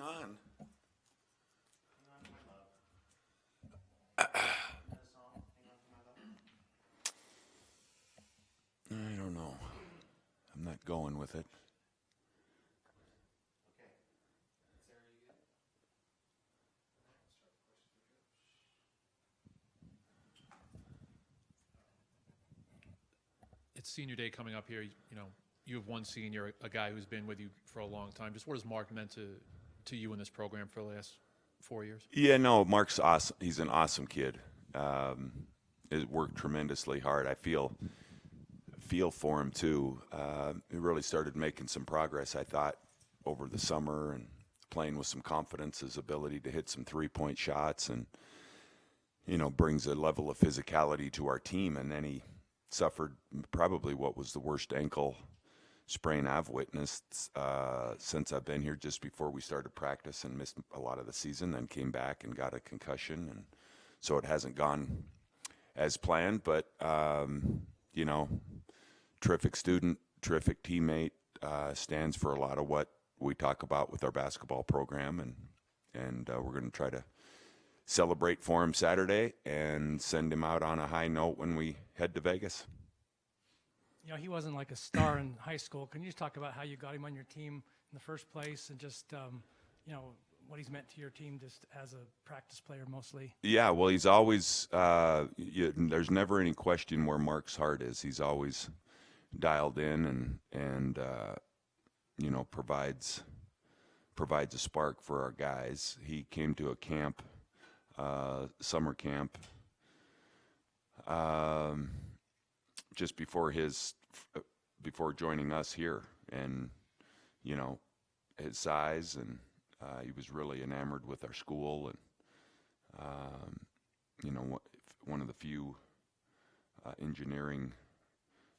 hang on. I don't know. I'm not going with it. It's senior day coming up here. You have one senior, a guy who's been with you for a long time. Just what has Mark meant to you in this program for the last 4 years? Yeah, no, Mark's awesome. He's an awesome kid. He's worked tremendously hard. I feel for him too. He really started making some progress, I thought, over the summer and playing with some confidence, his ability to hit some three-point shots, and brings a level of physicality to our team. And then he suffered probably what was the worst ankle sprain I've witnessed since I've been here, just before we started practice, and missed a lot of the season, then came back and got a concussion. And so it hasn't gone as planned, but terrific student, terrific teammate, stands for a lot of what we talk about with our basketball program, and we're going to try to celebrate for him Saturday and send him out on a high note when we head to Vegas. He wasn't like a star in high school. Can you just talk about how you got him on your team in the first place, and just what he's meant to your team just as a practice player mostly? Yeah, well, he's always there's never any question where Mark's heart is. He's always dialed in and provides a spark for our guys. He came to a camp, summer camp, just before joining us here, and his size, and he was really enamored with our school, and one of the few engineering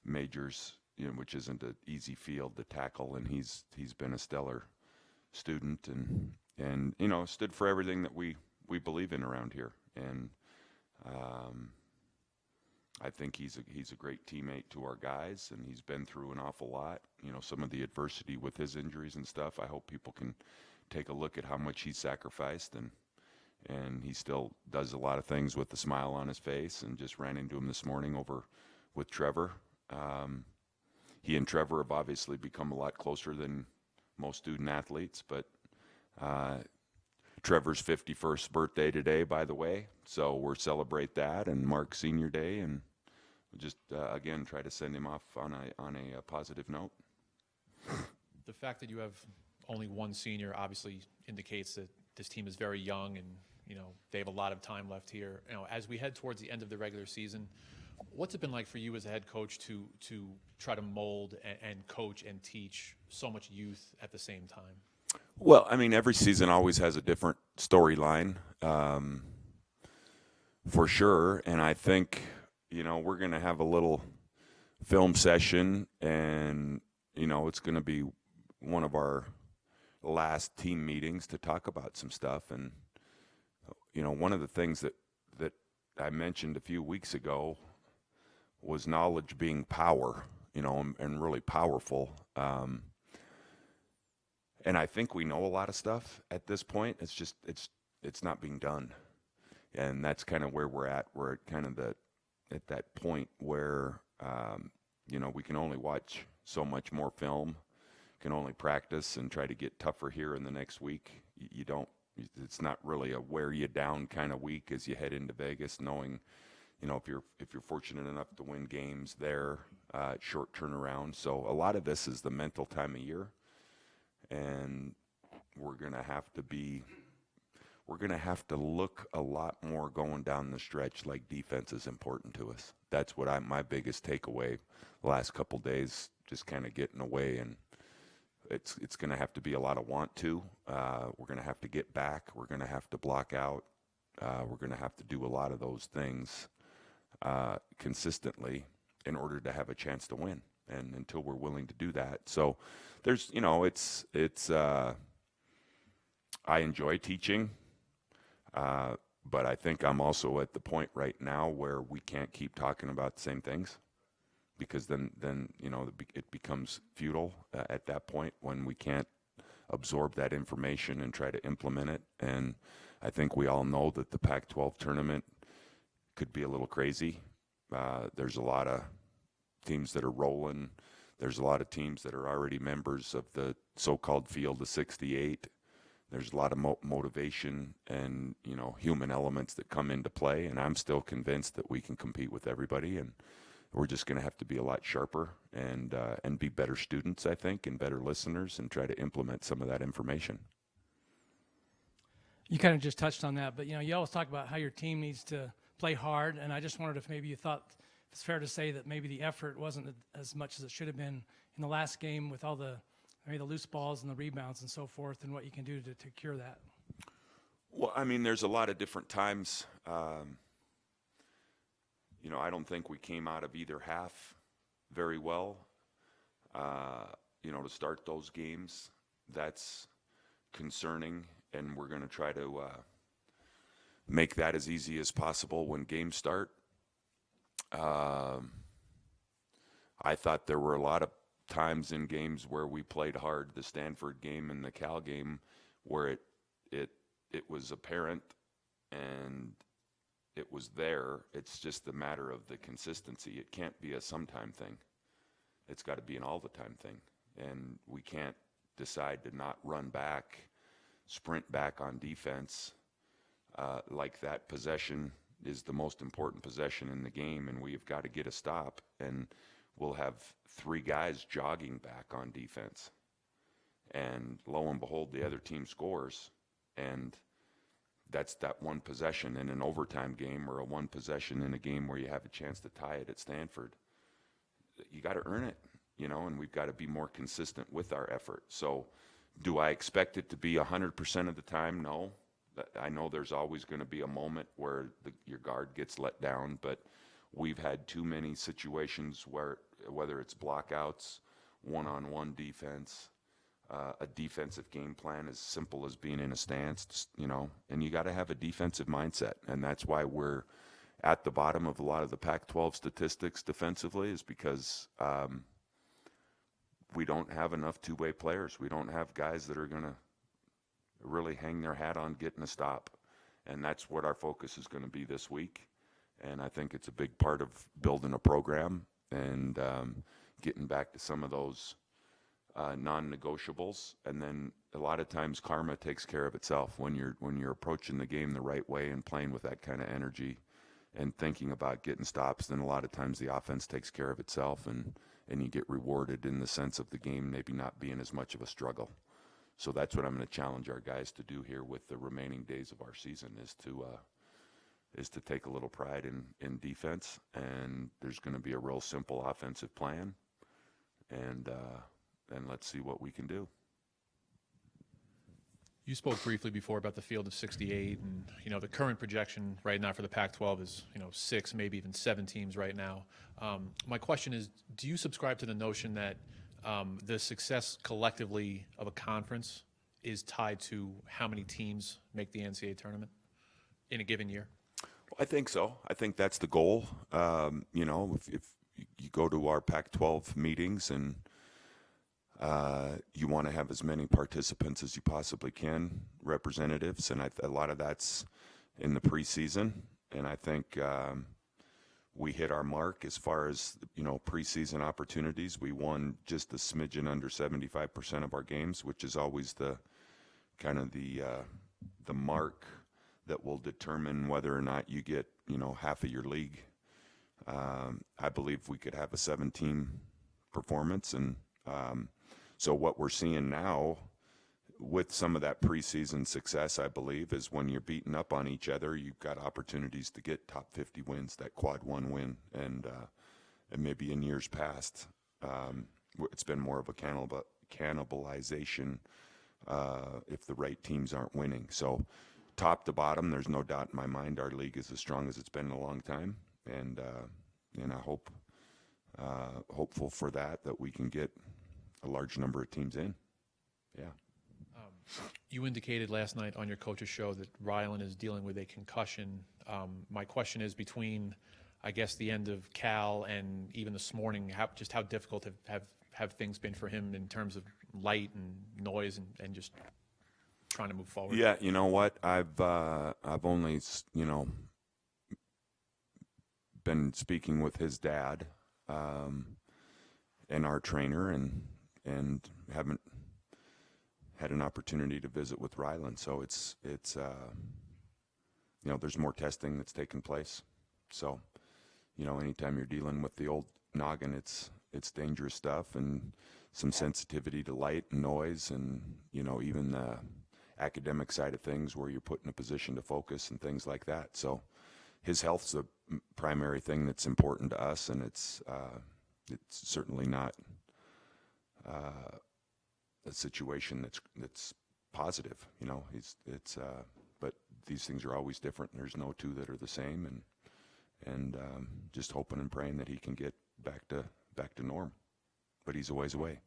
majors, which isn't an easy field to tackle, and he's been a stellar student, and stood for everything that we believe in around here. And I think he's a great teammate to our guys, and he's been through an awful lot. Some of the adversity with his injuries and stuff. I hope people can take a look at how much he sacrificed, and he still does a lot of things with a smile on his face. And just ran into him this morning over with Trevor. He and Trevor have obviously become a lot closer than most student athletes, but Trevor's 51st birthday today, by the way, so we'll celebrate that, and Mark's senior day, and we'll just again try to send him off on a positive note. The fact that you have only one senior obviously indicates that this team is very young, and they have a lot of time left here. As we head towards the end of the regular season, what's it been like for you as a head coach to try to mold and coach and teach so much youth at the same time? Well, I mean, every season always has a different storyline, for sure. And I think, we're going to have a little film session, and, it's going to be one of our last team meetings to talk about some stuff. And, one of the things that I mentioned a few weeks ago was knowledge being power, and really powerful. And I think we know a lot of stuff at this point. It's just it's not being done, and that's kind of where we're at. We're at that point where we can only watch so much more film, can only practice and try to get tougher here in the next week. It's not really a wear you down kind of week as you head into Vegas, knowing if you're fortunate enough to win games there, short turnaround. So a lot of this is the mental time of year. And we're going to have to look a lot more going down the stretch like defense is important to us. That's what my biggest takeaway the last couple days, just kind of getting away. And it's going to have to be a lot of want to. We're going to have to get back. We're going to have to block out. We're going to have to do a lot of those things consistently in order to have a chance to win. And until we're willing to do that. So there's, I enjoy teaching, but I think I'm also at the point right now where we can't keep talking about the same things, because then it becomes futile at that point when we can't absorb that information and try to implement it. And I think we all know that the Pac-12 tournament could be a little crazy. There's a lot of teams that are rolling. There's a lot of teams that are already members of the so-called field of 68. There's a lot of motivation and, human elements that come into play, and I'm still convinced that we can compete with everybody, and we're just going to have to be a lot sharper and be better students, I think, and better listeners, and try to implement some of that information. You kind of just touched on that, but you always talk about how your team needs to play hard, and I just wondered if maybe you thought it's fair to say that maybe the effort wasn't as much as it should have been in the last game with all the loose balls and the rebounds and so forth, and what you can do to cure that. Well, there's a lot of different times. I don't think we came out of either half very well. To start those games, that's concerning, and we're going to try to make that as easy as possible when games start. I thought there were a lot of times in games where we played hard, the Stanford game and the Cal game, where it was apparent and it was there. It's just a matter of the consistency. It can't be a sometime thing. It's got to be an all-the-time thing. And we can't decide to not run back, sprint back on defense like that possession is the most important possession in the game, and we have got to get a stop, and we'll have 3 guys jogging back on defense. And lo and behold, the other team scores, and that's that one possession in an overtime game or a one possession in a game where you have a chance to tie it at Stanford. You got to earn it, and we've got to be more consistent with our effort. So do I expect it to be 100% of the time? No. I know there's always going to be a moment where your guard gets let down, but we've had too many situations where, whether it's blockouts, one-on-one defense, a defensive game plan as simple as being in a stance, and you got to have a defensive mindset. And that's why we're at the bottom of a lot of the Pac-12 statistics defensively, is because we don't have enough two-way players. We don't have guys that are going to really hang their hat on getting a stop. And that's what our focus is going to be this week. And I think it's a big part of building a program and getting back to some of those non-negotiables. And then a lot of times karma takes care of itself when you're approaching the game the right way and playing with that kind of energy and thinking about getting stops. Then a lot of times the offense takes care of itself, and you get rewarded in the sense of the game maybe not being as much of a struggle. So that's what I'm going to challenge our guys to do here with the remaining days of our season, is to take a little pride in defense. And there's going to be a real simple offensive plan, and let's see what we can do. You spoke briefly before about the field of 68, and the current projection right now for the Pac-12 is 6, maybe even 7 teams right now. My question is, do you subscribe to the notion that the success collectively of a conference is tied to how many teams make the NCAA tournament in a given year? Well, I think so. I think that's the goal. If you go to our Pac-12 meetings and you want to have as many participants as you possibly can, representatives, and a lot of that's in the preseason. And I think we hit our mark as far as preseason opportunities. We won just a smidgen under 75% of our games, which is always the kind of the mark that will determine whether or not you get half of your league. I believe we could have a 7-team performance, and so what we're seeing now with some of that preseason success, I believe, is when you're beating up on each other, you've got opportunities to get top 50 wins, that quad 1 win. And maybe in years past, it's been more of a cannibalization if the right teams aren't winning. So top to bottom, there's no doubt in my mind our league is as strong as it's been in a long time. And I hopeful for that we can get a large number of teams in. Yeah. You indicated last night on your coach's show that Rylan is dealing with a concussion. My question is, between, I guess, the end of Cal and even this morning, how difficult have things been for him in terms of light and noise and just trying to move forward? Yeah, you know what? I've only been speaking with his dad and our trainer, and haven't had an opportunity to visit with Rylan. So it's there's more testing that's taking place. So anytime you're dealing with the old noggin, it's dangerous stuff, and some sensitivity to light and noise, and even the academic side of things where you're put in a position to focus and things like that. So his health's the primary thing that's important to us, and it's certainly not a situation that's positive. But these things are always different. There's no two that are the same, and just hoping and praying that he can get back to norm. But he's a ways away.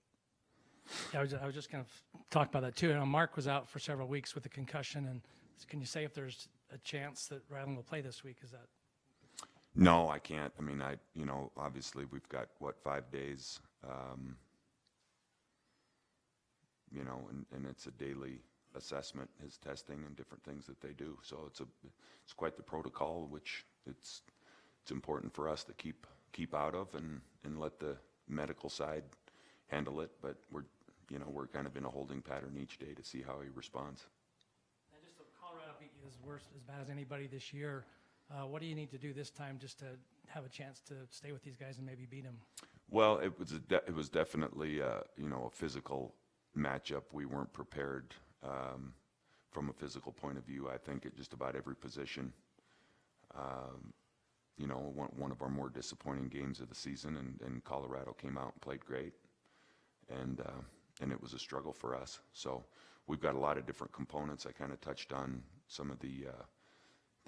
Yeah, I was just going to talk about that too. Mark was out for several weeks with a concussion, and can you say if there's a chance that Rylan will play this week? Is that? No, I can't. I mean, obviously we've got 5 days, and it's a daily assessment, his testing and different things that they do. So it's quite the protocol, which it's important for us to keep out of and let the medical side handle it. But we're kind of in a holding pattern each day to see how he responds. And just so Colorado beat you as bad as anybody this year. What do you need to do this time just to have a chance to stay with these guys and maybe beat them? Well, it was definitely a physical matchup. We weren't prepared from a physical point of view. I think at just about every position. One of our more disappointing games of the season, and Colorado came out and played great, and it was a struggle for us. So we've got a lot of different components. I kind of touched on some of the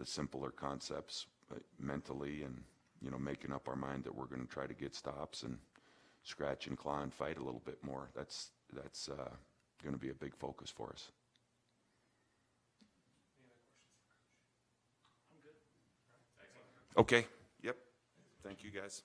simpler concepts mentally, and making up our mind that we're going to try to get stops and scratch and claw and fight a little bit more. That's going to be a big focus for us. Okay. Yep. Thank you, guys.